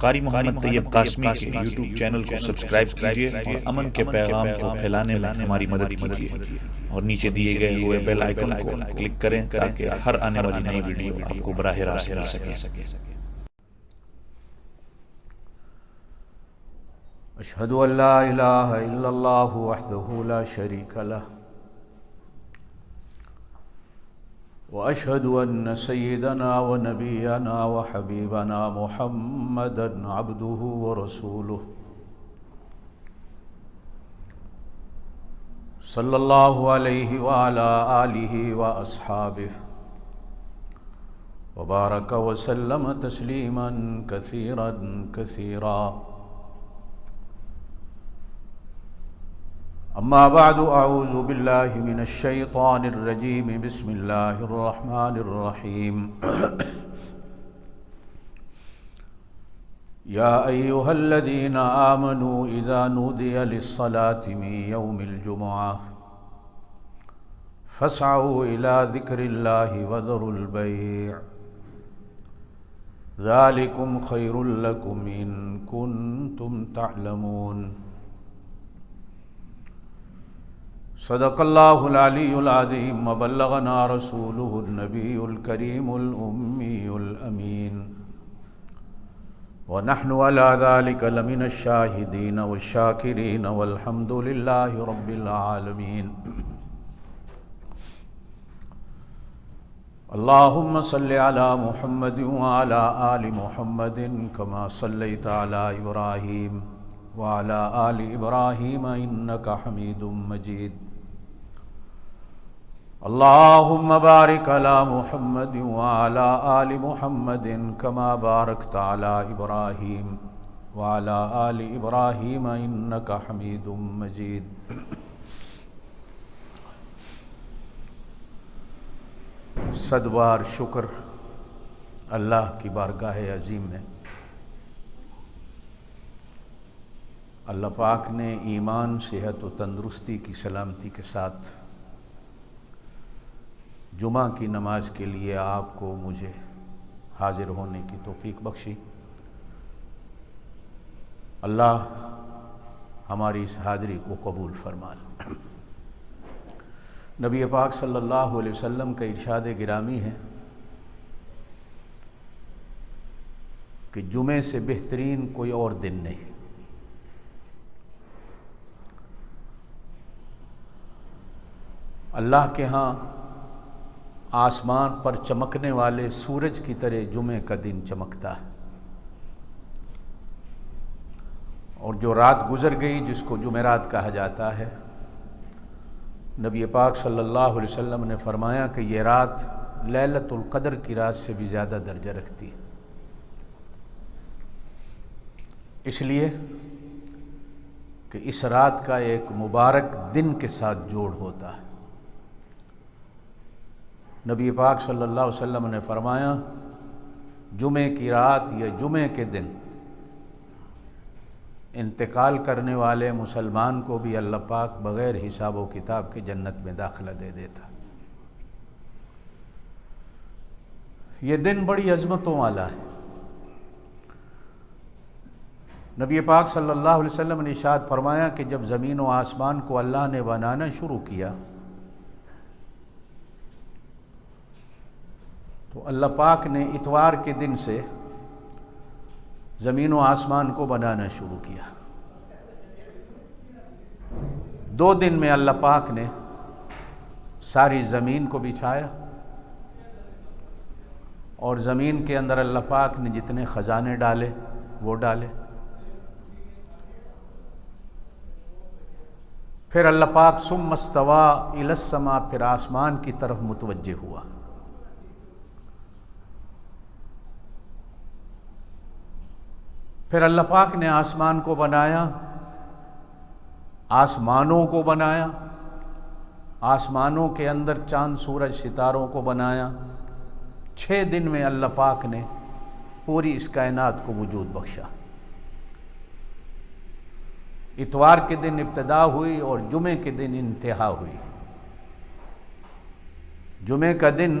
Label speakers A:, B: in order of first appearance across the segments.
A: قاری محمد طیب قاسمی کے YouTube channel کو سبسکرائب کیجیے اور امن کے پیغام کو پھیلانے میں ہماری مدد کیجیے اور نیچے دیے گئے ہوئے بیل آئیکن کو کلک کریں تاکہ ہر آنے والی نئی ویڈیو آپ کو براہ راست مل سکے۔
B: اشہد ان لا الہ الا اللہ وحدہ لا شریک لہ واشہد ان سیدنا ونبینا وحبیبنا محمدا عبدہ ورسولہ صلی اللہ علیہ وعلی آلہ واصحابہ وبارک وسلم تسلیما کثیرا کثیرا۔ اما بعد اعوذ باللہ من الشیطان الرجیم بسم اللہ الرحمن الرحیم۔ یا ایہا الذین آمنوا اذا نودی للصلاة من یوم الجمعہ فاسعوا الی ذکر اللہ وذروا البیع ذالکم خیر لکم ان کنتم تعلمون۔ صدق اللہ العلی العظیم وبلغنا رسولہ النبی الکریم الأمی الأمین ونحن علی ذلک لمن الشاہدین والشاکرین والحمد للہ رب العالمین۔ اللہم صل علی محمد وعلی آل محمد کما صلیت علی ابراہیم وعلی آل ابراہیم انک حمید مجید۔ اللہم بارک علی محمد وعلی آل محمد کما بارکت علی ابراہیم وعلی آل ابراہیم انک حمید مجید۔ صد بار شکر اللہ کی بارگاہ عظیم میں اللہ پاک نے ایمان، صحت و تندرستی کی سلامتی کے ساتھ جمعہ کی نماز کے لیے آپ کو مجھے حاضر ہونے کی توفیق بخشی۔ اللہ ہماری اس حاضری کو قبول فرمائے۔ نبی پاک صلی اللہ علیہ وسلم کا ارشاد گرامی ہے کہ جمعے سے بہترین کوئی اور دن نہیں۔ اللہ کے ہاں آسمان پر چمکنے والے سورج کی طرح جمعے کا دن چمکتا ہے، اور جو رات گزر گئی جس کو جمعرات کہا جاتا ہے، نبی پاک صلی اللہ علیہ وسلم نے فرمایا کہ یہ رات لیلۃ القدر کی رات سے بھی زیادہ درجہ رکھتی ہے، اس لیے کہ اس رات کا ایک مبارک دن کے ساتھ جوڑ ہوتا ہے۔ نبی پاک صلی اللہ علیہ وسلم نے فرمایا جمعے کی رات یا جمعے کے دن انتقال کرنے والے مسلمان کو بھی اللہ پاک بغیر حساب و کتاب کے جنت میں داخلہ دے دیتا۔ یہ دن بڑی عظمتوں والا ہے۔ نبی پاک صلی اللہ علیہ وسلم نے ارشاد فرمایا کہ جب زمین و آسمان کو اللہ نے بنانا شروع کیا تو اللہ پاک نے اتوار کے دن سے زمین و آسمان کو بنانا شروع کیا۔ 2 دن میں اللہ پاک نے ساری زمین کو بچھایا، اور زمین کے اندر اللہ پاک نے جتنے خزانے ڈالے وہ ڈالے۔ پھر اللہ پاک ثم استوى الی السماء، پھر آسمان کی طرف متوجہ ہوا۔ پھر اللہ پاک نے آسمان کو بنایا، آسمانوں کو بنایا، آسمانوں کے اندر چاند سورج ستاروں کو بنایا۔ 6 دن میں اللہ پاک نے پوری اس کائنات کو وجود بخشا۔ اتوار کے دن ابتدا ہوئی اور جمعے کے دن انتہا ہوئی۔ جمعے کا دن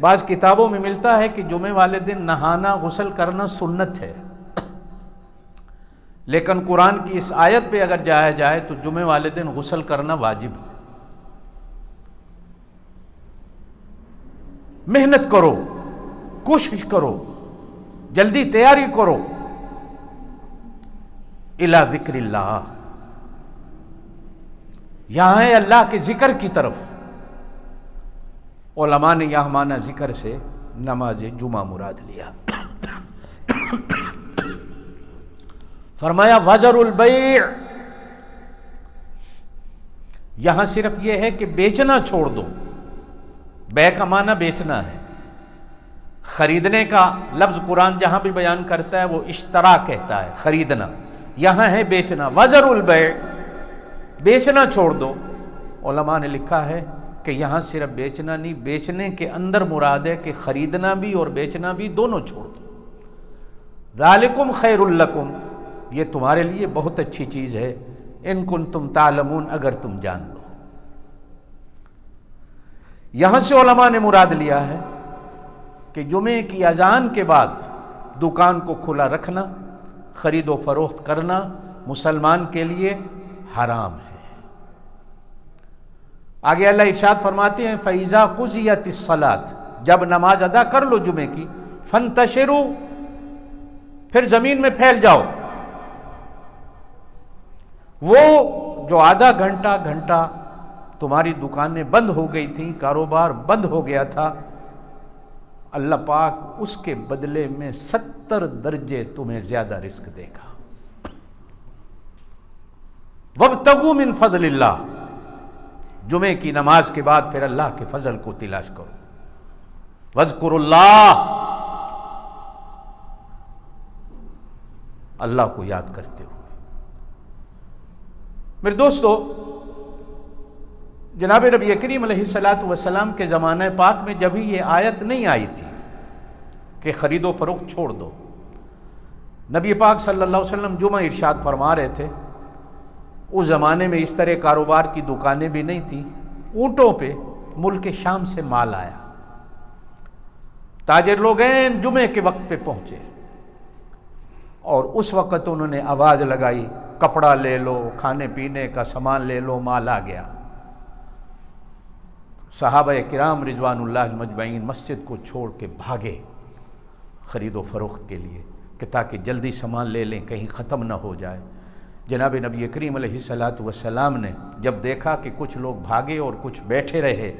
B: بعض کتابوں میں ملتا ہے کہ جمعے والے دن نہانا غسل کرنا سنت ہے، لیکن قرآن کی اس آیت پہ اگر جایا جائے تو جمعے والے دن غسل کرنا واجب ہے۔ محنت کرو، کوشش کرو، جلدی تیاری کرو، الی ذکر اللہ، یہاں ہے اللہ کے ذکر کی طرف۔ علماء نے یہاں مانا ذکر سے نماز جمعہ مراد لیا۔ فرمایا وزر البیع، یہاں صرف یہ ہے کہ بیچنا چھوڑ دو۔ بیع کا معنی بیچنا ہے، خریدنے کا لفظ قرآن جہاں بھی بیان کرتا ہے وہ اشترا کہتا ہے، خریدنا، یہاں ہے بیچنا۔ وزر البیع، بیچنا چھوڑ دو۔ علماء نے لکھا ہے کہ یہاں صرف بیچنا نہیں، بیچنے کے اندر مراد ہے کہ خریدنا بھی اور بیچنا بھی دونوں چھوڑ دو۔ ذالکم خیر لکم، یہ تمہارے لیے بہت اچھی چیز ہے، ان کنتم تعلمون، اگر تم جان لو۔ یہاں سے علماء نے مراد لیا ہے کہ جمعے کی اذان کے بعد دکان کو کھلا رکھنا، خرید و فروخت کرنا مسلمان کے لیے حرام ہے۔ آگے اللہ ارشاد فرماتے ہیں فَإِذَا قُضِيَتِ الصَّلَاةُ، جب نماز ادا کر لو جمعے کی، فَانْتَشِرُوا، پھر زمین میں پھیل جاؤ۔ وہ جو آدھا گھنٹہ تمہاری دکانیں بند ہو گئی تھیں، کاروبار بند ہو گیا تھا، اللہ پاک اس کے بدلے میں 70 درجے تمہیں زیادہ رزق دے گا۔ وَابْتَغُوا مِن فَضْلِ اللَّهِ، جمعے کی نماز کے بعد پھر اللہ کے فضل کو تلاش کرو۔ وَاذْكُرُوا اللَّهَ، اللہ کو یاد کرتے ہوئے۔ میرے دوستو، جناب نبی کریم علیہ السلام کے زمانہ پاک میں جب ہی یہ آیت نہیں آئی تھی کہ خرید و فروخت چھوڑ دو، نبی پاک صلی اللہ علیہ وسلم جمعہ ارشاد فرما رہے تھے۔ اس زمانے میں اس طرح کاروبار کی دکانیں بھی نہیں تھیں، اونٹوں پہ ملک شام سے مال آیا، تاجر لوگ جمعے کے وقت پہ پہنچے اور اس وقت انہوں نے آواز لگائی کپڑا لے لو، کھانے پینے کا سامان لے لو، مال آ گیا۔ صحابہ کرام رضوان اللہ مجمعین مسجد کو چھوڑ کے بھاگے خرید و فروخت کے لیے کہ تاکہ جلدی سامان لے لیں، کہیں ختم نہ ہو جائے۔ جناب نبی کریم علیہ السلام نے جب دیکھا کہ کچھ لوگ بھاگے اور کچھ بیٹھے رہے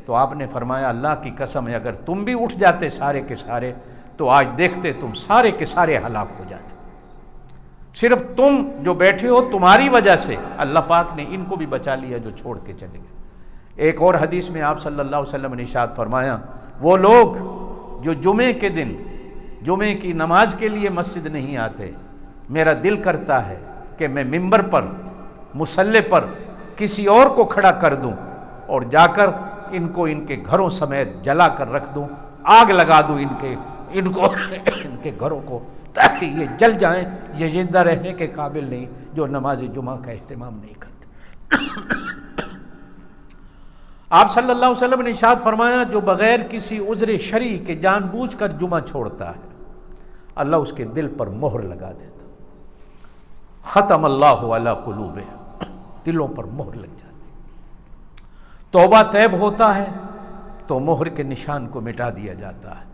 B: تو آپ نے فرمایا اللہ کی قسم ہے اگر تم بھی اٹھ جاتے سارے کے سارے تو آج دیکھتے تم سارے کے سارے ہلاک ہو جاتے۔ صرف تم جو بیٹھے ہو تمہاری وجہ سے اللہ پاک نے ان کو بھی بچا لیا جو چھوڑ کے چلے گئے۔ ایک اور حدیث میں آپ صلی اللہ علیہ وسلم نے ارشاد فرمایا وہ لوگ جو جمعے کے دن جمعے کی نماز کے لیے مسجد نہیں آتے، میرا دل کرتا ہے کہ میں ممبر پر مصلی پر کسی اور کو کھڑا کر دوں اور جا کر ان کو ان کے گھروں سمیت جلا کر رکھ دوں، آگ لگا دوں ان کے گھروں کو، تاکہ یہ جل جائیں، یہ زندہ رہنے کے قابل نہیں جو نماز جمعہ کا اہتمام نہیں کرتے۔ آپ صلی اللہ علیہ وسلم نے ارشاد فرمایا جو بغیر کسی عذر شرعی کے جان بوجھ کر جمعہ چھوڑتا ہے اللہ اس کے دل پر مہر لگا دیتا، ختم اللہ علی قلوبہم، دلوں پر مہر لگ جاتی۔ توبہ طیب ہوتا ہے تو مہر کے نشان کو مٹا دیا جاتا ہے۔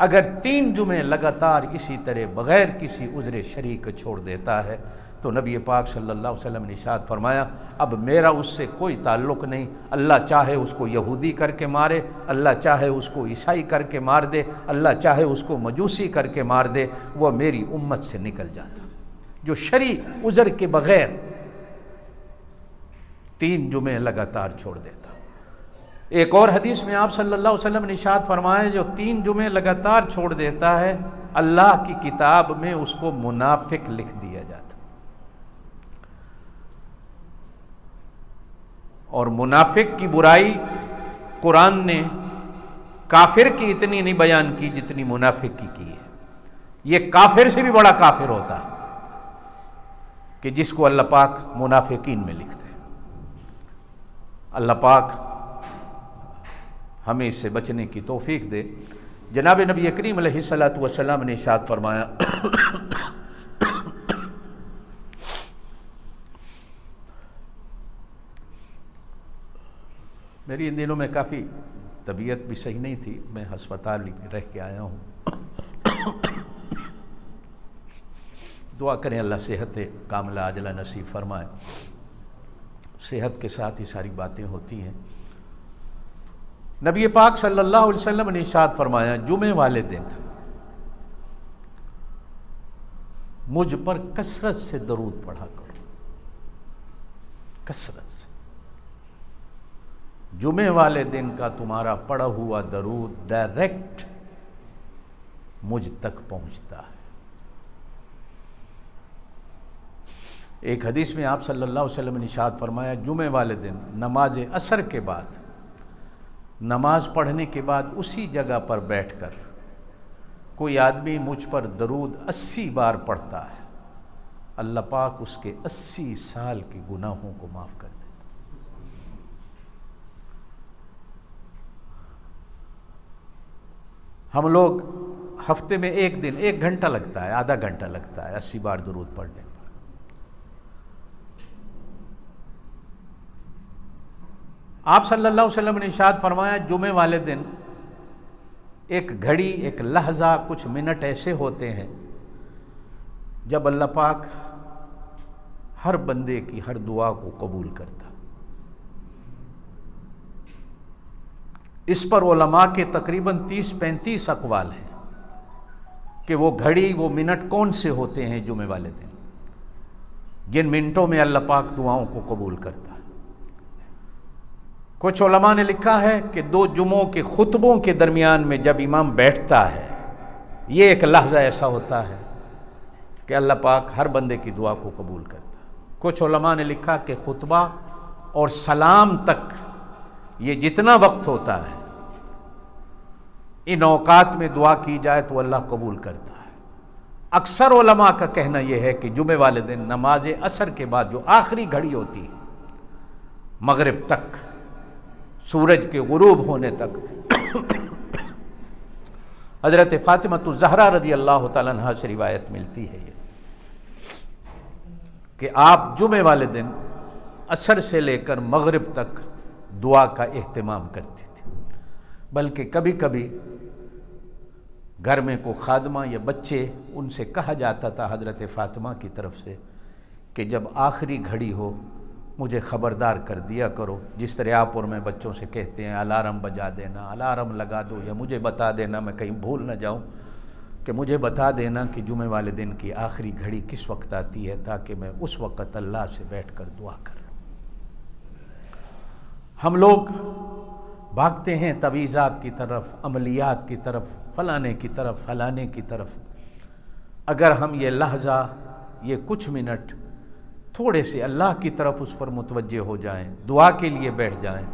B: اگر 3 جمعے لگاتار اسی طرح بغیر کسی عذر شرعی کو چھوڑ دیتا ہے تو نبی پاک صلی اللہ علیہ وسلم نے ارشاد فرمایا اب میرا اس سے کوئی تعلق نہیں، اللہ چاہے اس کو یہودی کر کے مارے، اللہ چاہے اس کو عیسائی کر کے مار دے، اللہ چاہے اس کو مجوسی کر کے مار دے، وہ میری امت سے نکل جاتا جو شرعی عذر کے بغیر 3 جمعے لگاتار چھوڑ دیتا۔ ایک اور حدیث میں آپ صلی اللہ علیہ وسلم نے ارشاد فرمایا جو 3 جمعے لگاتار چھوڑ دیتا ہے اللہ کی کتاب میں اس کو منافق لکھ دیا جاتا۔ اور منافق کی برائی قرآن نے کافر کی اتنی نہیں بیان کی جتنی منافق کی ہے۔ یہ کافر سے بھی بڑا کافر ہوتا ہے کہ جس کو اللہ پاک منافقین میں لکھ دے۔ اللہ پاک ہمیں اس سے بچنے کی توفیق دے۔ جناب نبی کریم علیہ الصلوۃ والسلام نے ارشاد فرمایا میری ان دنوں میں کافی طبیعت بھی صحیح نہیں تھی، میں ہسپتال رہ کے آیا ہوں۔ دعا کریں اللہ صحت کاملہ عاجلہ نصیب فرمائے۔ صحت کے ساتھ ہی ساری باتیں ہوتی ہیں۔ نبی پاک صلی اللہ علیہ وسلم نے ارشاد فرمایا جمعے والے دن مجھ پر کثرت سے درود پڑھا کرو، کثرت سے۔ جمعے والے دن کا تمہارا پڑھا ہوا درود ڈائریکٹ مجھ تک پہنچتا ہے۔ ایک حدیث میں آپ صلی اللہ علیہ وسلم نے ارشاد فرمایا جمعے والے دن نماز عصر کے بعد، نماز پڑھنے کے بعد اسی جگہ پر بیٹھ کر کوئی آدمی مجھ پر درود 80 بار پڑھتا ہے، اللہ پاک اس کے 80 سال کے گناہوں کو معاف کر دیتا۔ ہم لوگ ہفتے میں ایک دن 1 گھنٹہ لگتا ہے، آدھا گھنٹہ لگتا ہے 80 بار درود پڑھنے پر۔ آپ صلی اللہ علیہ وسلم نے ارشاد فرمایا جمعے والے دن ایک گھڑی، ایک لحظہ، کچھ منٹ ایسے ہوتے ہیں جب اللہ پاک ہر بندے کی ہر دعا کو قبول کرتا۔ اس پر علماء کے تقریباً 30-35 اقوال ہیں کہ وہ گھڑی، وہ منٹ کون سے ہوتے ہیں جمعے والے دن جن منٹوں میں اللہ پاک دعاؤں کو قبول کرتا۔ کچھ علماء نے لکھا ہے کہ 2 جمعوں کے خطبوں کے درمیان میں جب امام بیٹھتا ہے، یہ ایک لحظہ ایسا ہوتا ہے کہ اللہ پاک ہر بندے کی دعا کو قبول کرتا۔ کچھ علماء نے لکھا کہ خطبہ اور سلام تک یہ جتنا وقت ہوتا ہے، ان اوقات میں دعا کی جائے تو اللہ قبول کرتا ہے۔ اکثر علماء کا کہنا یہ ہے کہ جمعے والے دن نماز عصر کے بعد جو آخری گھڑی ہوتی ہے، مغرب تک، سورج کے غروب ہونے تک، حضرت فاطمہ الزہرا رضی اللہ تعالیٰ عنہا سے روایت ملتی ہے کہ آپ جمعے والے دن عصر سے لے کر مغرب تک دعا کا اہتمام کرتے تھے، بلکہ کبھی کبھی گھر میں کوئی خادمہ یا بچے، ان سے کہا جاتا تھا حضرت فاطمہ کی طرف سے کہ جب آخری گھڑی ہو مجھے خبردار کر دیا کرو، جس طرح آپ اور میں بچوں سے کہتے ہیں الارم بجا دینا، الارم لگا دو، یا مجھے بتا دینا، میں کہیں بھول نہ جاؤں کہ مجھے بتا دینا کہ جمعے والے دن کی آخری گھڑی کس وقت آتی ہے، تاکہ میں اس وقت اللہ سے بیٹھ کر دعا کر لوں۔ ہم لوگ بھاگتے ہیں تعویذات کی طرف، عملیات کی طرف، فلانے کی طرف، فلانے کی طرف۔ اگر ہم یہ لحظہ، یہ کچھ منٹ تھوڑے سے اللہ کی طرف اس پر متوجہ ہو جائیں، دعا کے لیے بیٹھ جائیں،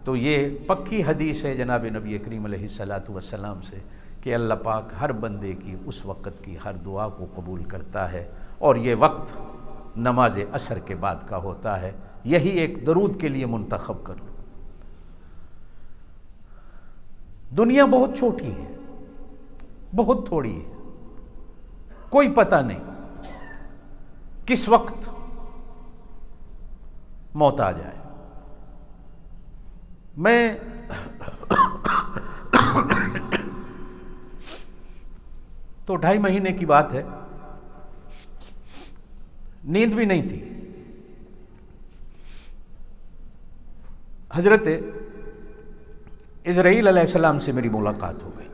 B: تو یہ پکی حدیث ہے جناب نبی کریم علیہ الصلوۃ والسلام سے کہ اللہ پاک ہر بندے کی اس وقت کی ہر دعا کو قبول کرتا ہے، اور یہ وقت نماز عصر کے بعد کا ہوتا ہے۔ یہی ایک درود کے لیے منتخب کرو۔ دنیا بہت چھوٹی ہے، بہت تھوڑی ہے، کوئی پتہ نہیں کس وقت موت آ جائے۔ میں تو 2.5 مہینے کی بات ہے، نیند بھی نہیں تھی۔ حضرت عزرائیل علیہ السلام سے میری ملاقات ہو گئی۔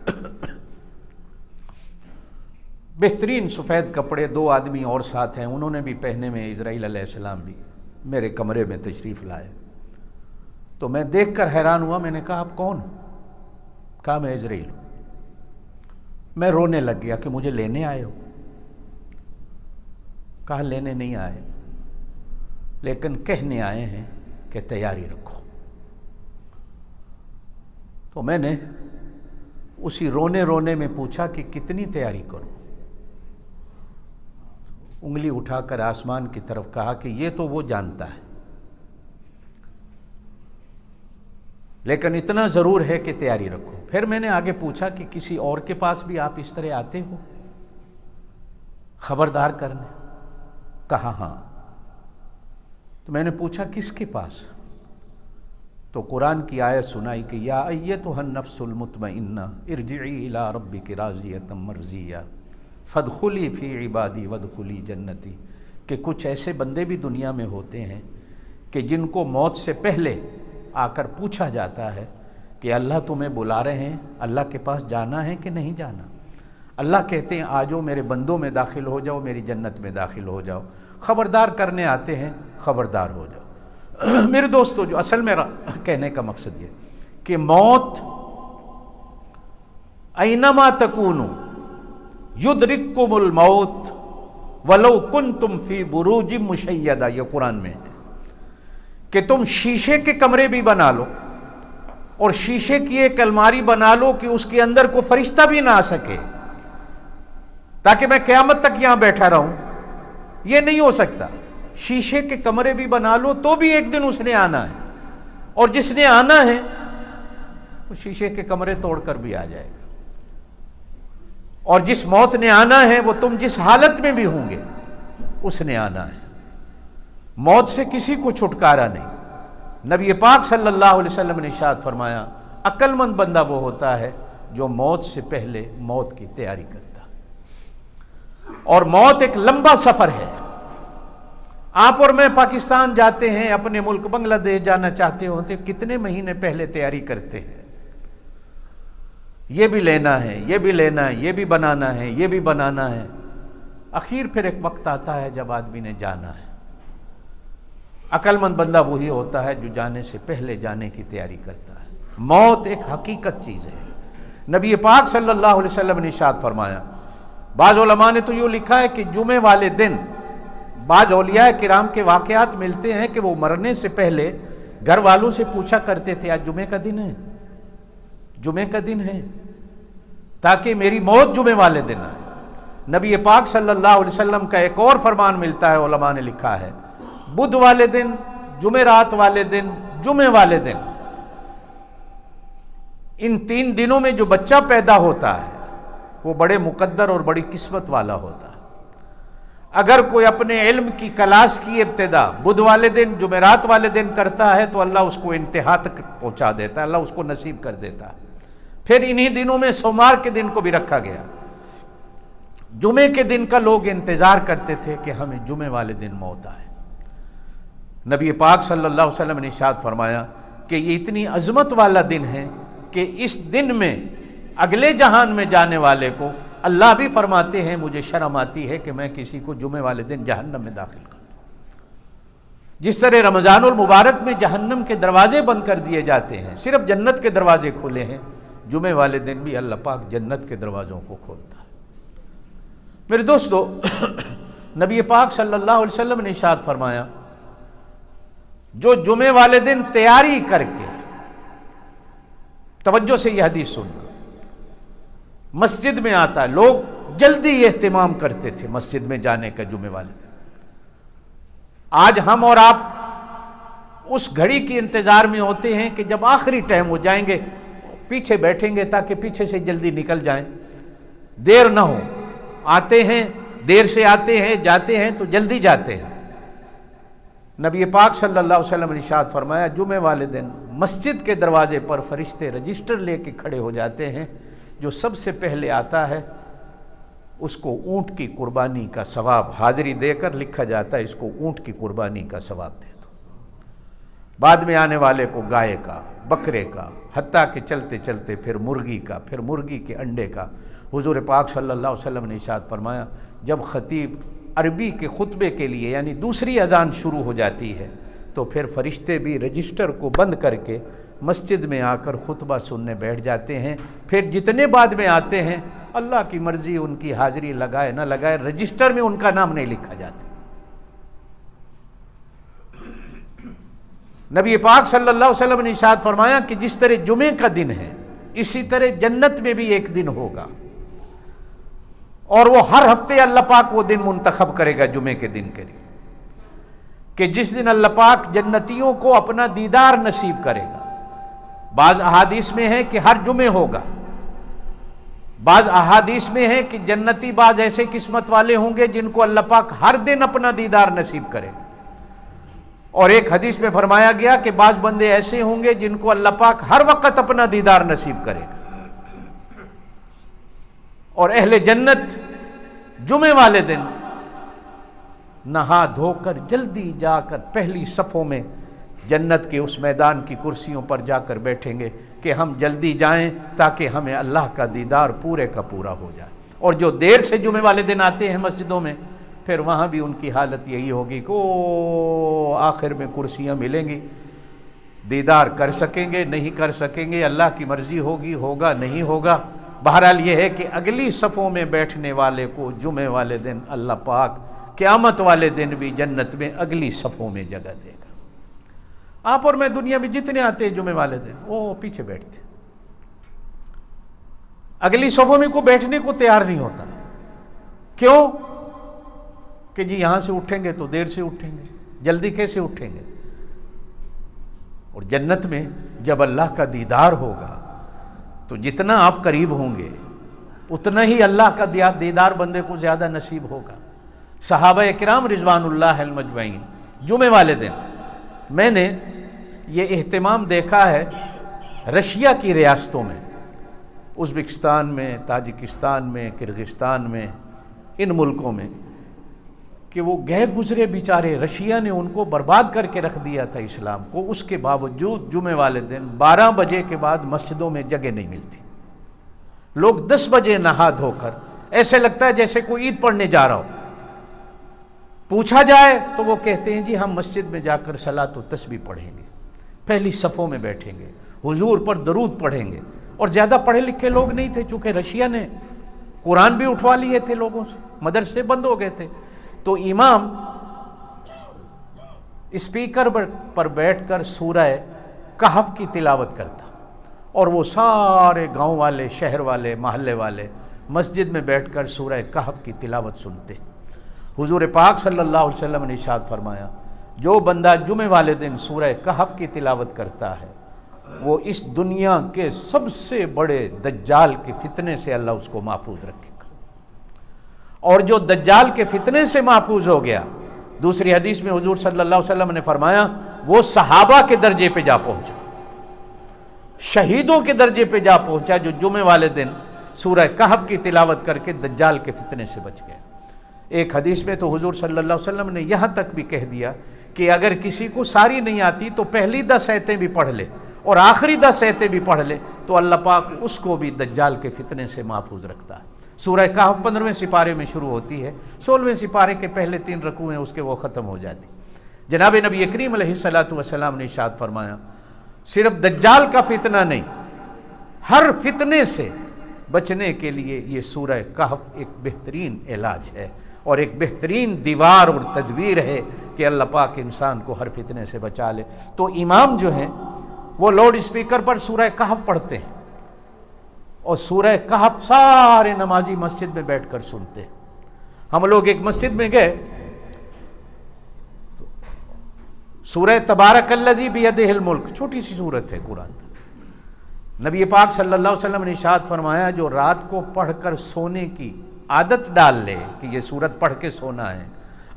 B: بہترین سفید کپڑے، 2 آدمی اور ساتھ ہیں، انہوں نے بھی پہنے میں، عزرائیل علیہ السلام بھی میرے کمرے میں تشریف لائے۔ تو میں دیکھ کر حیران ہوا، میں نے کہا آپ کون؟ کہا میں عزرائیل ہوں۔ میں رونے لگ گیا کہ مجھے لینے آئے ہو؟ کہا لینے نہیں آئے، لیکن کہنے آئے ہیں کہ تیاری رکھو۔ تو میں نے اسی رونے رونے میں پوچھا کہ کتنی تیاری کروں؟ انگلی اٹھا کر آسمان کی طرف کہا کہ یہ تو وہ جانتا ہے، لیکن اتنا ضرور ہے کہ تیاری رکھو۔ پھر میں نے آگے پوچھا کہ کسی اور کے پاس بھی آپ اس طرح آتے ہو خبردار کرنے؟ کہا ہاں۔ تو میں نے پوچھا کس کے پاس؟ تو قرآن کی آیت سنائی کہ یا ایتھا النفس المطمئنہ ارجعی الی ربک راضیۃ مرضیہ فادخلی فی عبادی وادخلی جنتی، کہ کچھ ایسے بندے بھی دنیا میں ہوتے ہیں کہ جن کو موت سے پہلے آ کر پوچھا جاتا ہے کہ اللہ تمہیں بلا رہے ہیں، اللہ کے پاس جانا ہے کہ نہیں جانا؟ اللہ کہتے ہیں آ جاؤ میرے بندوں میں داخل ہو جاؤ، میری جنت میں داخل ہو جاؤ۔ خبردار کرنے آتے ہیں، خبردار ہو جاؤ۔ میرے دوستو، جو اصل میرا کہنے کا مقصد یہ کہ موت اینما تکونوا یدرککم الموت ولو کنتم فی بروج مشیدہ، یہ قرآن میں ہے کہ تم شیشے کے کمرے بھی بنا لو اور شیشے کی ایک الماری بنا لو کہ اس کے اندر کوئی فرشتہ بھی نہ آ سکے، تاکہ میں قیامت تک یہاں بیٹھا رہوں۔ یہ نہیں ہو سکتا۔ شیشے کے کمرے بھی بنا لو تو بھی ایک دن اس نے آنا ہے، اور جس نے آنا ہے وہ شیشے کے کمرے توڑ کر بھی آ جائے گا، اور جس موت نے آنا ہے وہ تم جس حالت میں بھی ہوں گے اس نے آنا ہے۔ موت سے کسی کو چھٹکارا نہیں۔ نبی پاک صلی اللہ علیہ وسلم نے ارشاد فرمایا عقل مند بندہ وہ ہوتا ہے جو موت سے پہلے موت کی تیاری کرتا ہے، اور موت ایک لمبا سفر ہے۔ آپ اور میں پاکستان جاتے ہیں، اپنے ملک بنگلہ دیش جانا چاہتے ہوتے کتنے مہینے پہلے تیاری کرتے ہیں، یہ بھی لینا ہے، یہ بھی لینا ہے، یہ بھی بنانا ہے، یہ بھی بنانا ہے۔ اخیر پھر ایک وقت آتا ہے جب آدمی نے جانا ہے۔ عقل مند بندہ وہی ہوتا ہے جو جانے سے پہلے جانے کی تیاری کرتا ہے۔ موت ایک حقیقت چیز ہے۔ نبی پاک صلی اللہ علیہ وسلم نے ارشاد فرمایا، بعض علماء نے تو یہ لکھا ہے کہ جمعے والے دن بعض اولیاء کرام کے واقعات ملتے ہیں کہ وہ مرنے سے پہلے گھر والوں سے پوچھا کرتے تھے آج جمعے کا دن ہے، جمعے کا دن ہے، تاکہ میری موت جمعے والے دن آئے۔ نبی پاک صلی اللہ علیہ وسلم کا ایک اور فرمان ملتا ہے، علماء نے لکھا ہے بدھ والے دن، جمعرات والے دن، جمعے والے دن، ان 3 دنوں میں جو بچہ پیدا ہوتا ہے وہ بڑے مقدر اور بڑی قسمت والا ہوتا ہے۔ اگر کوئی اپنے علم کی کلاس کی ابتدا بدھ والے دن، جمعرات والے دن کرتا ہے تو اللہ اس کو انتہا تک پہنچا دیتا ہے، اللہ اس کو نصیب کر دیتا ہے۔ پھر انہی دنوں میں سوموار کے دن کو بھی رکھا گیا۔ جمعے کے دن کا لوگ انتظار کرتے تھے کہ ہمیں جمعے والے دن موت آئے۔ نبی پاک صلی اللہ علیہ وسلم نے ارشاد فرمایا کہ یہ اتنی عظمت والا دن ہے کہ اس دن میں اگلے جہان میں جانے والے کو اللہ بھی فرماتے ہیں مجھے شرم آتی ہے کہ میں کسی کو جمعے والے دن جہنم میں داخل کروں۔ جس طرح رمضان المبارک میں جہنم کے دروازے بند کر دیے جاتے ہیں، صرف جنت کے دروازے کھلے ہیں، جمعے والے دن بھی اللہ پاک جنت کے دروازوں کو کھولتا ہے۔ میرے دوستو، نبی پاک صلی اللہ علیہ وسلم نے ارشاد فرمایا جو جمعے والے دن تیاری کر کے، توجہ سے یہ حدیث سننا، مسجد میں آتا ہے، لوگ جلدی اہتمام کرتے تھے مسجد میں جانے کا جمعے والے دن۔ آج ہم اور آپ اس گھڑی کے انتظار میں ہوتے ہیں کہ جب آخری ٹائم ہو جائیں گے پیچھے بیٹھیں گے تاکہ پیچھے سے جلدی نکل جائیں، دیر نہ ہو۔ آتے ہیں، دیر سے آتے ہیں، جاتے ہیں تو جلدی جاتے ہیں۔ نبی پاک صلی اللہ علیہ وسلم نے ارشاد فرمایا جمعے والے دن مسجد کے دروازے پر فرشتے رجسٹر لے کے کھڑے ہو جاتے ہیں، جو سب سے پہلے آتا ہے اس کو اونٹ کی قربانی کا ثواب حاضری دے کر لکھا جاتا ہے، اس کو اونٹ کی قربانی کا ثواب دے دو۔ بعد میں آنے والے کو گائے کا، بکرے کا، حتیٰ کہ چلتے چلتے پھر مرغی کا، پھر مرغی کے انڈے کا۔ حضور پاک صلی اللہ علیہ وسلم نے ارشاد فرمایا جب خطیب عربی کے خطبے کے لیے یعنی دوسری اذان شروع ہو جاتی ہے تو پھر فرشتے بھی رجسٹر کو بند کر کے مسجد میں آ کر خطبہ سننے بیٹھ جاتے ہیں۔ پھر جتنے بعد میں آتے ہیں اللہ کی مرضی ان کی حاضری لگائے نہ لگائے، رجسٹر میں ان کا نام نہیں لکھا جاتا۔ نبی پاک صلی اللہ علیہ وسلم نے ارشاد فرمایا کہ جس طرح جمعے کا دن ہے اسی طرح جنت میں بھی ایک دن ہوگا، اور وہ ہر ہفتے اللہ پاک وہ دن منتخب کرے گا جمعے کے دن کے لیے کہ جس دن اللہ پاک جنتیوں کو اپنا دیدار نصیب کرے گا۔ بعض احادیث میں ہے کہ ہر جمعے ہوگا، بعض احادیث میں ہے کہ جنتی بعض ایسے قسمت والے ہوں گے جن کو اللہ پاک ہر دن اپنا دیدار نصیب کرے، اور ایک حدیث میں فرمایا گیا کہ بعض بندے ایسے ہوں گے جن کو اللہ پاک ہر وقت اپنا دیدار نصیب کرے گا۔ اور اہل جنت جمعے والے دن نہا دھو کر جلدی جا کر پہلی صفوں میں جنت کے اس میدان کی کرسیوں پر جا کر بیٹھیں گے کہ ہم جلدی جائیں تاکہ ہمیں اللہ کا دیدار پورے کا پورا ہو جائے۔ اور جو دیر سے جمعے والے دن آتے ہیں مسجدوں میں، پھر وہاں بھی ان کی حالت یہی ہوگی کہ آخر میں کرسیاں ملیں گی، دیدار کر سکیں گے نہیں کر سکیں گے، اللہ کی مرضی ہوگی، ہوگا نہیں ہوگا۔ بہرحال یہ ہے کہ اگلی صفوں میں بیٹھنے والے کو جمعے والے دن اللہ پاک قیامت والے دن بھی جنت میں اگلی صفوں میں جگہ دے گا۔ آپ اور میں دنیا میں جتنے آتے ہیں جمعے والے دن وہ پیچھے بیٹھتے، اگلی صفوں میں کوئی بیٹھنے کو تیار نہیں ہوتا۔ کیوں؟ کہ جی یہاں سے اٹھیں گے تو دیر سے اٹھیں گے، جلدی کیسے اٹھیں گے؟ اور جنت میں جب اللہ کا دیدار ہوگا تو جتنا آپ قریب ہوں گے اتنا ہی اللہ کا دیدار بندے کو زیادہ نصیب ہوگا۔ صحابہ کرام رضوان اللہ المجمعین جمعے والے دن میں نے یہ اہتمام دیکھا ہے رشیا کی ریاستوں میں، ازبکستان میں، تاجکستان میں، کرغزستان میں، ان ملکوں میں، کہ وہ گئے گزرے بیچارے رشیا نے ان کو برباد کر کے رکھ دیا تھا اسلام کو، اس کے باوجود جمعے والے دن 12 بجے کے بعد مسجدوں میں جگہ نہیں ملتی، لوگ 10 بجے نہا دھو کر ایسے لگتا ہے جیسے کوئی عید پڑھنے جا رہا ہو، پوچھا جائے تو وہ کہتے ہیں جی ہم مسجد میں جا کر صلاۃ و تسبیح پڑھیں گے، پہلی صفوں میں بیٹھیں گے، حضور پر درود پڑھیں گے۔ اور زیادہ پڑھے لکھے لوگ نہیں تھے، چونکہ رشیا نے قرآن بھی اٹھوا لیے تھے لوگوں سے، مدرسے بند ہو گئے تھے، تو امام اسپیکر پر بیٹھ کر سورہ کہف کی تلاوت کرتا، اور وہ سارے گاؤں والے، شہر والے، محلے والے مسجد میں بیٹھ کر سورہ کہف کی تلاوت سنتے۔ حضور پاک صلی اللہ علیہ وسلم نے ارشاد فرمایا جو بندہ جمعے والے دن سورہ کہف کی تلاوت کرتا ہے وہ اس دنیا کے سب سے بڑے دجال کے فتنے سے اللہ اس کو محفوظ رکھے گا، اور جو دجال کے فتنے سے محفوظ ہو گیا، دوسری حدیث میں حضور صلی اللہ علیہ وسلم نے فرمایا وہ صحابہ کے درجے پہ جا پہنچا، شہیدوں کے درجے پہ جا پہنچا جو جمعے والے دن سورہ کہف کی تلاوت کر کے دجال کے فتنے سے بچ گئے۔ ایک حدیث میں تو حضور صلی اللہ علیہ وسلم نے یہاں تک بھی کہہ دیا کہ اگر کسی کو ساری نہیں آتی تو پہلی 10 آیتیں بھی پڑھ لے اور آخری 10 آیتیں بھی پڑھ لے تو اللہ پاک اس کو بھی دجال کے فتنے سے محفوظ رکھتا ہے۔ سورہ کہف 15ویں سپارے میں شروع ہوتی ہے، 16ویں سپارے کے پہلے 3 رکوع ہیں اس کے وہ ختم ہو جاتی۔ جناب نبی کریم علیہ الصلوۃ والسلام نے ارشاد فرمایا صرف دجال کا فتنہ نہیں، ہر فتنے سے بچنے کے لیے یہ سورہ کہف ایک بہترین علاج ہے اور ایک بہترین دیوار اور تدبیر ہے کہ اللہ پاک انسان کو ہر فتنے سے بچا لے۔ تو امام جو ہیں وہ لاؤڈ اسپیکر پر سورہ کہف پڑھتے ہیں اور سورہ کہف سارے نمازی مسجد میں بیٹھ کر سنتے ہیں۔ ہم لوگ ایک مسجد میں گئے، سورہ تبارک الذی بیدہ الملک، چھوٹی سی سورت ہے قرآن، نبی پاک صلی اللہ علیہ وسلم نے ارشاد فرمایا جو رات کو پڑھ کر سونے کی عادت ڈال لے کہ یہ سورت پڑھ کے سونا ہے،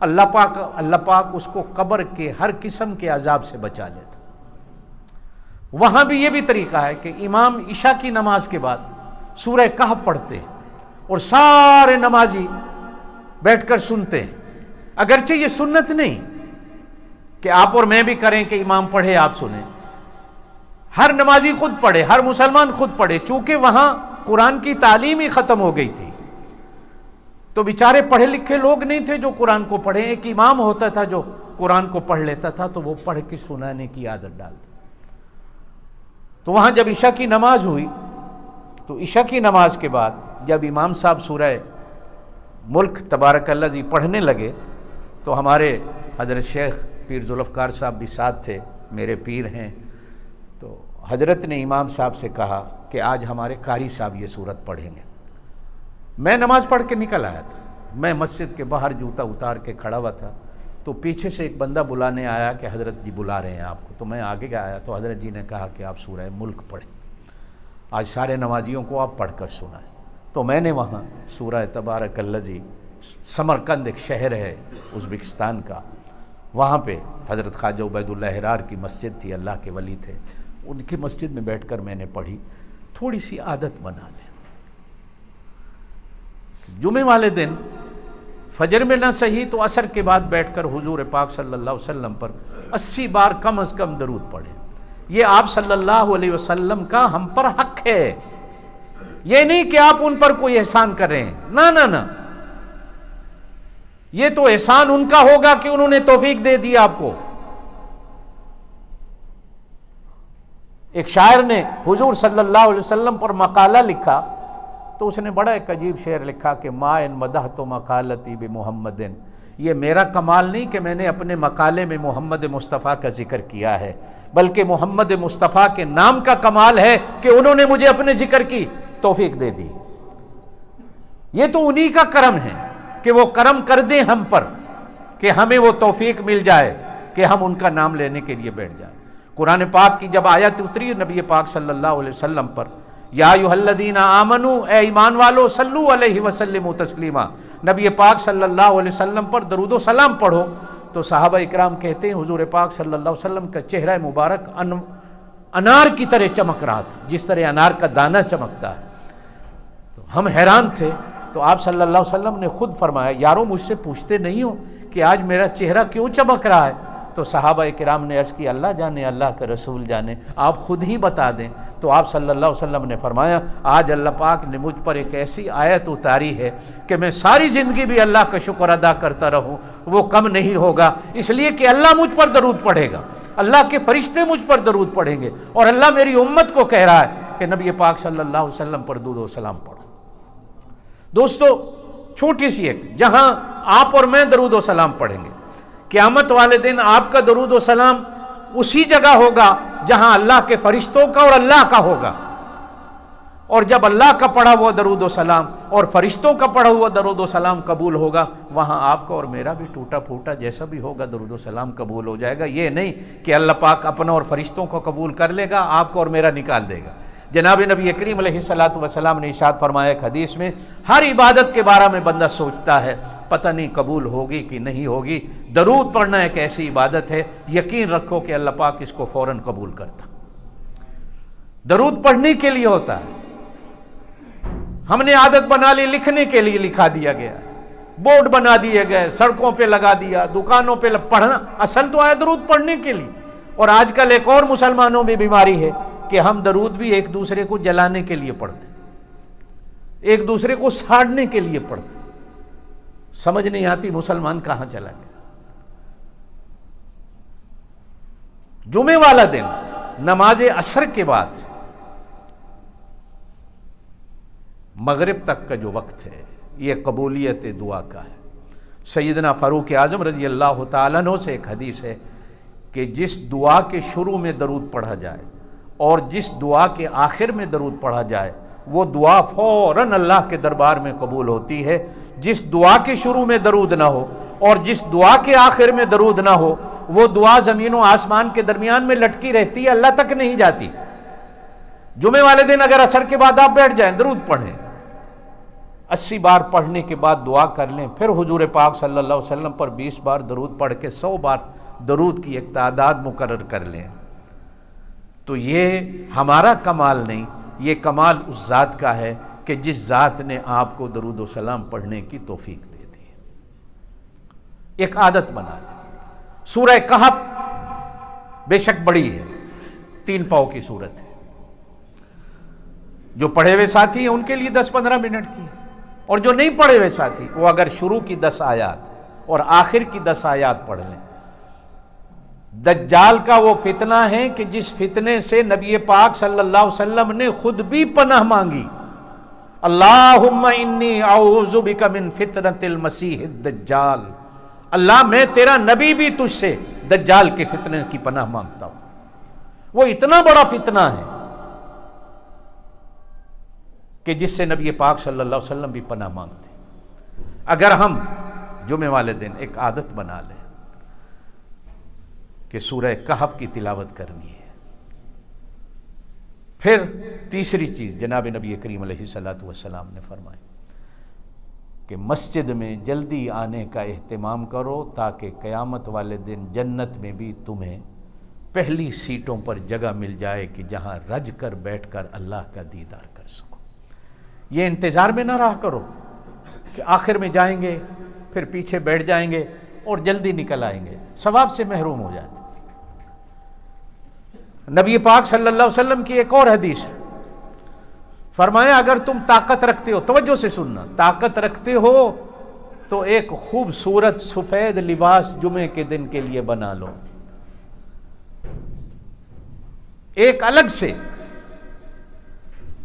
B: اللہ پاک اس کو قبر کے ہر قسم کے عذاب سے بچا لیتا۔ وہاں بھی یہ بھی طریقہ ہے کہ امام عشاء کی نماز کے بعد سورہ کہف پڑھتے ہیں اور سارے نمازی بیٹھ کر سنتے ہیں، اگرچہ یہ سنت نہیں کہ آپ اور میں بھی کریں کہ امام پڑھے آپ سنیں، ہر نمازی خود پڑھے، ہر مسلمان خود پڑھے، چونکہ وہاں قرآن کی تعلیم ہی ختم ہو گئی تھی تو بیچارے پڑھے لکھے لوگ نہیں تھے جو قرآن کو پڑھیں، ایک امام ہوتا تھا جو قرآن کو پڑھ لیتا تھا تو وہ پڑھ کے سنانے کی عادت ڈالتا۔ تو وہاں جب عشاء کی نماز ہوئی تو عشاء کی نماز کے بعد جب امام صاحب سورہ ملک تبارک الذی پڑھنے لگے تو ہمارے حضرت شیخ پیر ذوالفقار صاحب بھی ساتھ تھے، میرے پیر ہیں، تو حضرت نے امام صاحب سے کہا کہ آج ہمارے قاری صاحب یہ سورت پڑھیں گے۔ میں نماز پڑھ کے نکل آیا تھا، میں مسجد کے باہر جوتا اتار کے کھڑا ہوا تھا، تو پیچھے سے ایک بندہ بلانے آیا کہ حضرت جی بلا رہے ہیں آپ کو. تو میں آگے گیا تو حضرت جی نے کہا کہ آپ سورہ ملک پڑھیں, آج سارے نمازیوں کو آپ پڑھ کر سنائیں. تو میں نے وہاں سورہ تبارک الذی, سمرقند ایک شہر ہے ازبکستان کا, وہاں پہ حضرت خواجہ عبید اللہ حرار کی مسجد تھی, اللہ کے ولی تھے, ان کی مسجد میں بیٹھ کر میں نے پڑھی. تھوڑی سی عادت بنا لیں, جمعے والے دن فجر میں نہ صحیح تو عصر کے بعد بیٹھ کر حضور پاک صلی اللہ علیہ وسلم پر 80 بار کم از کم درود پڑھیں. یہ آپ صلی اللہ علیہ وسلم کا ہم پر حق ہے. یہ نہیں کہ آپ ان پر کوئی احسان کر رہے ہیں, نہ نہ نہ, یہ تو احسان ان کا ہوگا کہ انہوں نے توفیق دے دی آپ کو. ایک شاعر نے حضور صلی اللہ علیہ وسلم پر مقالہ لکھا تو اس نے بڑا ایک عجیب شعر لکھا کہ ما ان مدحت مقالتی بمحمد, یہ میرا کمال نہیں کہ میں نے اپنے مقالے میں محمد مصطفیٰ کا ذکر کیا ہے, بلکہ محمد مصطفیٰ کے نام کا کمال ہے کہ انہوں نے مجھے اپنے ذکر کی توفیق دے دی. یہ تو انہی کا کرم ہے کہ وہ کرم کر دیں ہم پر کہ ہمیں وہ توفیق مل جائے کہ ہم ان کا نام لینے کے لیے بیٹھ جائیں. قرآن پاک کی جب آیت اتری نبی پاک صلی اللہ علیہ وسلم پر, یا ایھا الذین آمنو, اے ایمان والو, صلو علیہ وسلموا تسلیما, نبی پاک صلی اللہ علیہ وسلم پر درود و سلام پڑھو. تو صحابہ اکرام کہتے ہیں حضور پاک صلی اللہ علیہ وسلم کا چہرہ مبارک انار کی طرح چمک رہا تھا, جس طرح انار کا دانہ چمکتا ہے. تو ہم حیران تھے. تو آپ صلی اللہ علیہ وسلم نے خود فرمایا, یارو مجھ سے پوچھتے نہیں ہو کہ آج میرا چہرہ کیوں چمک رہا ہے؟ تو صحابہ کرام نے عرض کی, اللہ جانے, اللہ کا رسول جانے, آپ خود ہی بتا دیں. تو آپ صلی اللہ علیہ وسلم نے فرمایا, آج اللہ پاک نے مجھ پر ایک ایسی آیت اتاری ہے کہ میں ساری زندگی بھی اللہ کا شکر ادا کرتا رہوں, وہ کم نہیں ہوگا, اس لیے کہ اللہ مجھ پر درود پڑھے گا, اللہ کے فرشتے مجھ پر درود پڑھیں گے, اور اللہ میری امت کو کہہ رہا ہے کہ نبی پاک صلی اللہ علیہ وسلم پر درود و سلام پڑھو. دوستو, چھوٹی سی ایک, جہاں آپ اور میں درود و سلام پڑھیں گے, قیامت والے دن آپ کا درود و سلام اسی جگہ ہوگا جہاں اللہ کے فرشتوں کا اور اللہ کا ہوگا. اور جب اللہ کا پڑھا ہوا درود و سلام اور فرشتوں کا پڑھا ہوا درود و سلام قبول ہوگا, وہاں آپ کا اور میرا بھی ٹوٹا پھوٹا جیسا بھی ہوگا درود و سلام قبول ہو جائے گا. یہ نہیں کہ اللہ پاک اپنا اور فرشتوں کو قبول کر لے گا, آپ کو اور میرا نکال دے گا. جناب نبی کریم علیہ الصلوۃ والسلام نے ارشاد فرمایا ایک حدیث میں, ہر عبادت کے بارے میں بندہ سوچتا ہے پتہ نہیں قبول ہوگی کہ نہیں ہوگی. درود پڑھنا ایک ایسی عبادت ہے, یقین رکھو کہ اللہ پاک اس کو فوراً قبول کرتا. درود پڑھنے کے لیے ہوتا ہے, ہم نے عادت بنا لی, لکھنے کے لیے لکھا دیا گیا, بورڈ بنا دیے گئے, سڑکوں پہ لگا دیا, دکانوں پہ پڑھنا. اصل تو آیا درود پڑھنے کے لیے. اور آج کل ایک اور مسلمانوں میں بیماری ہے کہ ہم درود بھی ایک دوسرے کو جلانے کے لیے پڑھتے, ایک دوسرے کو ساڑنے کے لیے پڑھتے. سمجھ نہیں آتی مسلمان کہاں چلا گیا. جمعے والا دن نماز عصر کے بعد مغرب تک کا جو وقت ہے یہ قبولیت دعا کا ہے. سیدنا فاروق اعظم رضی اللہ تعالیٰ عنہ سے ایک حدیث ہے کہ جس دعا کے شروع میں درود پڑھا جائے اور جس دعا کے آخر میں درود پڑھا جائے وہ دعا فوراً اللہ کے دربار میں قبول ہوتی ہے. جس دعا کے شروع میں درود نہ ہو اور جس دعا کے آخر میں درود نہ ہو وہ دعا زمین و آسمان کے درمیان میں لٹکی رہتی ہے, اللہ تک نہیں جاتی. جمعے والے دن اگر عصر کے بعد آپ بیٹھ جائیں, درود پڑھیں, 80 بار پڑھنے کے بعد دعا کر لیں, پھر حضور پاک صلی اللہ علیہ وسلم پر 20 بار درود پڑھ کے 100 بار درود کی ایک تعداد مقرر کر لیں, تو یہ ہمارا کمال نہیں, یہ کمال اس ذات کا ہے کہ جس ذات نے آپ کو درود و سلام پڑھنے کی توفیق دے دی. ایک عادت بنا لیں. سورہ کہف بے شک بڑی ہے, 3 پاؤں کی سورت ہے. جو پڑھے ہوئے ساتھی ہیں ان کے لیے 10-15 منٹ کی, اور جو نہیں پڑھے ہوئے ساتھی وہ اگر شروع کی 10 آیات اور آخر کی 10 آیات پڑھ لیں. دجال کا وہ فتنہ ہے کہ جس فتنے سے نبی پاک صلی اللہ علیہ وسلم نے خود بھی پناہ مانگی. اللہم انی اعوذ بک من فتنۃ المسیح الدجال, اللہ میں تیرا نبی بھی تجھ سے دجال کے فتنے کی پناہ مانگتا ہوں. وہ اتنا بڑا فتنہ ہے کہ جس سے نبی پاک صلی اللہ علیہ وسلم بھی پناہ مانگتے. اگر ہم جمعے والے دن ایک عادت بنا لیں کہ سورہ کہف کی تلاوت کرنی ہے۔ پھر تیسری چیز جناب نبی کریم علیہ الصلوۃ والسلام نے فرمائی کہ مسجد میں جلدی آنے کا اہتمام کرو تاکہ قیامت والے دن جنت میں بھی تمہیں پہلی سیٹوں پر جگہ مل جائے کہ جہاں رج کر بیٹھ کر اللہ کا دیدار کر سکو۔ یہ انتظار میں نہ رہا کرو کہ آخر میں جائیں گے پھر پیچھے بیٹھ جائیں گے اور جلدی نکل آئیں گے، ثواب سے محروم ہو جاتے۔ نبی پاک صلی اللہ علیہ وسلم کی ایک اور حدیث ہے، فرمایا اگر تم طاقت رکھتے ہو، توجہ سے سننا، طاقت رکھتے ہو تو ایک خوبصورت سفید لباس جمعے کے دن کے لیے بنا لو، ایک الگ سے۔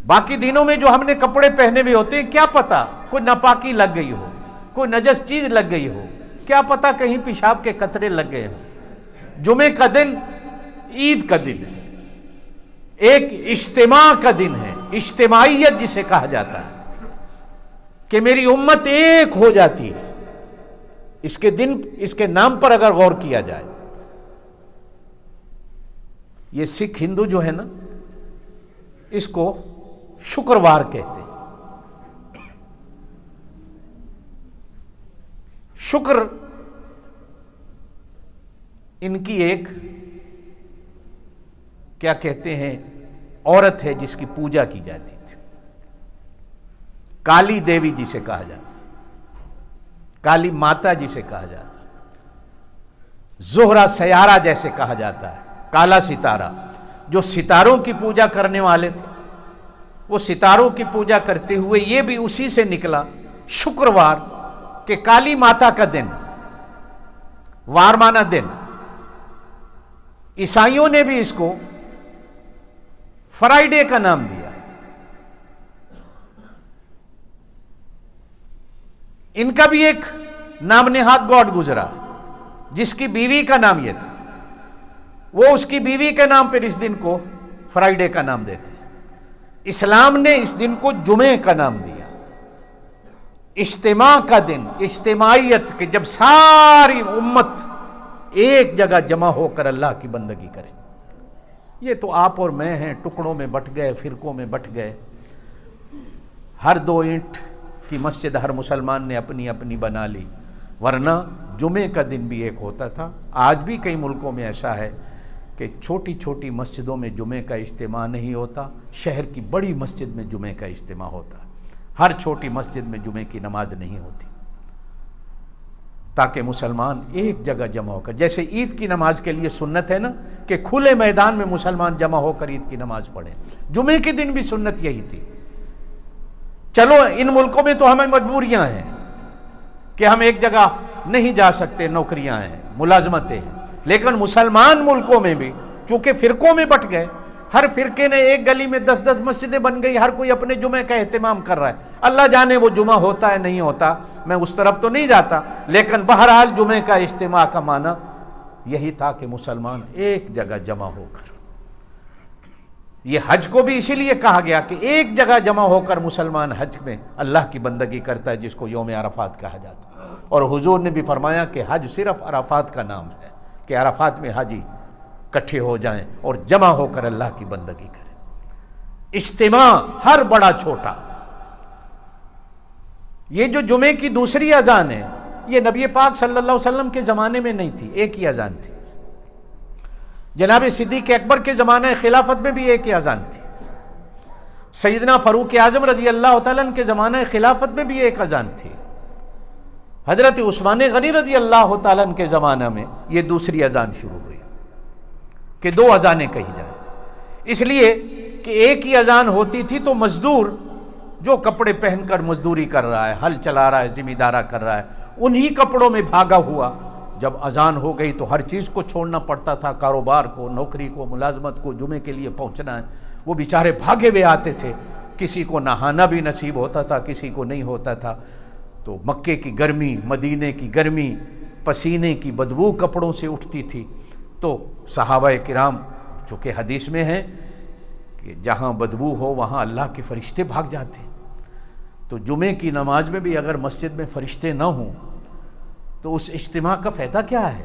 B: باقی دنوں میں جو ہم نے کپڑے پہنے ہوئے ہوتے ہیں، کیا پتا کوئی ناپاکی لگ گئی ہو، کوئی نجس چیز لگ گئی ہو، کیا پتا کہیں پیشاب کے قطرے لگ گئے ہوں۔ جمعے کا دن عید کا دن ہے، ایک اجتماع کا دن ہے، اجتماعیت جسے کہا جاتا ہے کہ میری امت ایک ہو جاتی ہے۔ اس کے دن، اس کے نام پر اگر غور کیا جائے، یہ سکھ ہندو جو ہے نا، اس کو شکروار کہتے ہیں۔ شکر ان کی ایک کیا کہتے ہیں عورت ہے جس کی پوجا کی جاتی تھی، کالی دیوی جسے کہا جاتا، کالی ماتا جسے کہا جاتا، زہرہ سیارہ جیسے کہا جاتا ہے، کالا ستارہ۔ جو ستاروں کی پوجا کرنے والے تھے، وہ ستاروں کی پوجا کرتے ہوئے یہ بھی اسی سے نکلا شکروار، کہ کالی ماتا کا دن، وار مانا دن۔ عیسائیوں نے بھی اس کو فرائیڈے کا نام دیا۔ ان کا بھی ایک نام نہاد گاڈ گزرا جس کی بیوی کا نام یہ تھا، وہ اس کی بیوی کے نام پر اس دن کو فرائیڈے کا نام دیتے ہیں۔ اسلام نے اس دن کو جمعے کا نام دیا، اجتماع کا دن، اجتماعیت کے، جب ساری امت ایک جگہ جمع ہو کر اللہ کی بندگی کرے۔ یہ تو آپ اور میں ہیں، ٹکڑوں میں بٹ گئے، فرقوں میں بٹ گئے، ہر 2 اینٹ کی مسجد ہر مسلمان نے اپنی اپنی بنا لی، ورنہ جمعے کا دن بھی ایک ہوتا تھا۔ آج بھی کئی ملکوں میں ایسا ہے کہ چھوٹی چھوٹی مسجدوں میں جمعے کا اجتماع نہیں ہوتا، شہر کی بڑی مسجد میں جمعے کا اجتماع ہوتا ہے، ہر چھوٹی مسجد میں جمعے کی نماز نہیں ہوتی، تاکہ مسلمان ایک جگہ جمع ہو کر، جیسے عید کی نماز کے لیے سنت ہے نا کہ کھلے میدان میں مسلمان جمع ہو کر عید کی نماز پڑھیں، جمعے کے دن بھی سنت یہی تھی۔ چلو ان ملکوں میں تو ہمیں مجبوریاں ہیں کہ ہم ایک جگہ نہیں جا سکتے، نوکریاں ہیں، ملازمتیں ہیں، لیکن مسلمان ملکوں میں بھی چونکہ فرقوں میں بٹ گئے، ہر فرقے نے ایک گلی میں 10 مسجدیں بن گئی، ہر کوئی اپنے جمعے کا اہتمام کر رہا ہے۔ اللہ جانے وہ جمعہ ہوتا ہے نہیں ہوتا، میں اس طرف تو نہیں جاتا، لیکن بہرحال جمعے کا اجتماع کا معنی یہی تھا کہ مسلمان ایک جگہ جمع ہو کر، یہ حج کو بھی اسی لیے کہا گیا کہ ایک جگہ جمع ہو کر مسلمان حج میں اللہ کی بندگی کرتا ہے، جس کو یوم عرفات کہا جاتا ہے۔ اور حضور نے بھی فرمایا کہ حج صرف عرفات کا نام ہے، کہ عرفات میں حاجی کٹھے ہو جائیں اور جمع ہو کر اللہ کی بندگی کریں۔ اجتماع ہر بڑا چھوٹا۔ یہ جو جمعے کی دوسری اذان ہے، یہ نبی پاک صلی اللہ علیہ وسلم کے زمانے میں نہیں تھی، ایک ہی اذان تھی۔ جناب صدیق اکبر کے زمانہ خلافت میں بھی ایک ہی اذان تھی، سیدنا فاروق اعظم رضی اللہ تعالیٰ عنہ کے زمانہ خلافت میں بھی ایک اذان تھی، حضرت عثمان غنی رضی اللہ تعالیٰ عنہ کے زمانہ میں یہ دوسری اذان شروع ہوئی کہ 2 اذانیں کہی جائیں، اس لیے کہ ایک ہی اذان ہوتی تھی تو مزدور جو کپڑے پہن کر مزدوری کر رہا ہے، ہل چلا رہا ہے، ذمہ دارا کر رہا ہے، انہی کپڑوں میں بھاگا ہوا جب اذان ہو گئی تو ہر چیز کو چھوڑنا پڑتا تھا، کاروبار کو، نوکری کو، ملازمت کو، جمعے کے لیے پہنچنا ہے، وہ بیچارے بھاگے ہوئے آتے تھے، کسی کو نہانا بھی نصیب ہوتا تھا، کسی کو نہیں ہوتا تھا، تو مکے کی گرمی، مدینے کی گرمی، پسینے کی بدبو کپڑوں سے اٹھتی تھی، تو صحابہ کرام چونکہ حدیث میں ہیں کہ جہاں بدبو ہو وہاں اللہ کے فرشتے بھاگ جاتے، تو جمعے کی نماز میں بھی اگر مسجد میں فرشتے نہ ہوں تو اس اجتماع کا فائدہ کیا ہے؟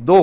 B: 2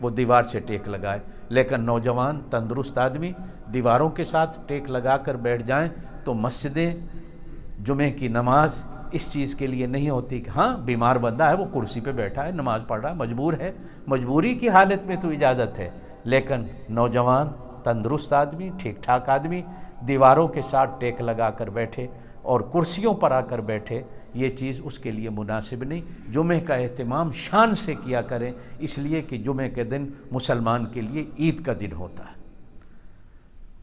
B: وہ دیوار سے ٹیک لگائے. لیکن نوجوان تندرست آدمی دیواروں کے ساتھ ٹیک لگا کر بیٹھ جائیں تو مسجدیں جمعے کی نماز اس چیز کے لیے نہیں ہوتی کہ ہاں بیمار بندہ ہے وہ کرسی پہ بیٹھا ہے نماز پڑھ رہا ہے مجبور ہے, مجبوری کی حالت میں تو اجازت ہے. لیکن نوجوان تندرست آدمی ٹھیک ٹھاک آدمی دیواروں کے ساتھ ٹیک لگا کر بیٹھے اور کرسیوں پر آ کر بیٹھے, یہ چیز اس کے لیے مناسب نہیں. جمعے کا اہتمام شان سے کیا کریں, اس لیے کہ جمعے کے دن مسلمان کے لیے عید کا دن ہوتا ہے.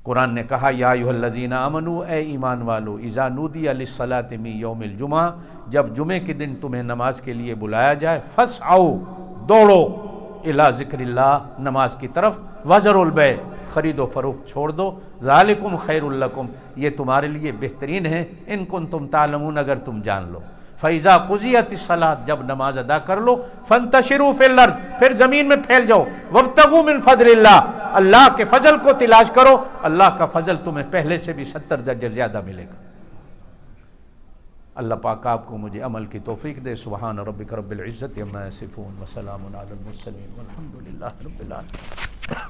B: قرآن نے کہا یا ایھا الذین آمنوا, اے ایمان والو, اذا نودی للصلاۃ من یوم الجمعہ, جب جمعے کے دن تمہیں نماز کے لیے بلایا جائے, فاسعوا, دوڑو, الی ذکر اللہ, نماز کی طرف, وذروا البیع, خرید و فروخت چھوڑ دو, ذالکم خیر لکم, یہ تمہارے لیے بہترین ہے, ان کنتم تعلمون, اگر تم جان لو. فَإِذَا قُضِيَتِ الصَّلَاةُ, جب نماز ادا کر لو, فَانْتَشِرُوا فِي الْأَرْضِ, پھر زمین میں پھیل جاؤ, وَابْتَغُوا مِنْ فَضْلِ اللَّهِ, اللہ کے فضل کو تلاش کرو, اللہ کا فضل تمہیں پہلے سے بھی 70 درجے زیادہ ملے گا. اللہ پاک آپ کو مجھے عمل کی توفیق دے. سبحان ربک رب العزت عما یصفون وسلام علی المرسلین والحمد للہ رب العالمین.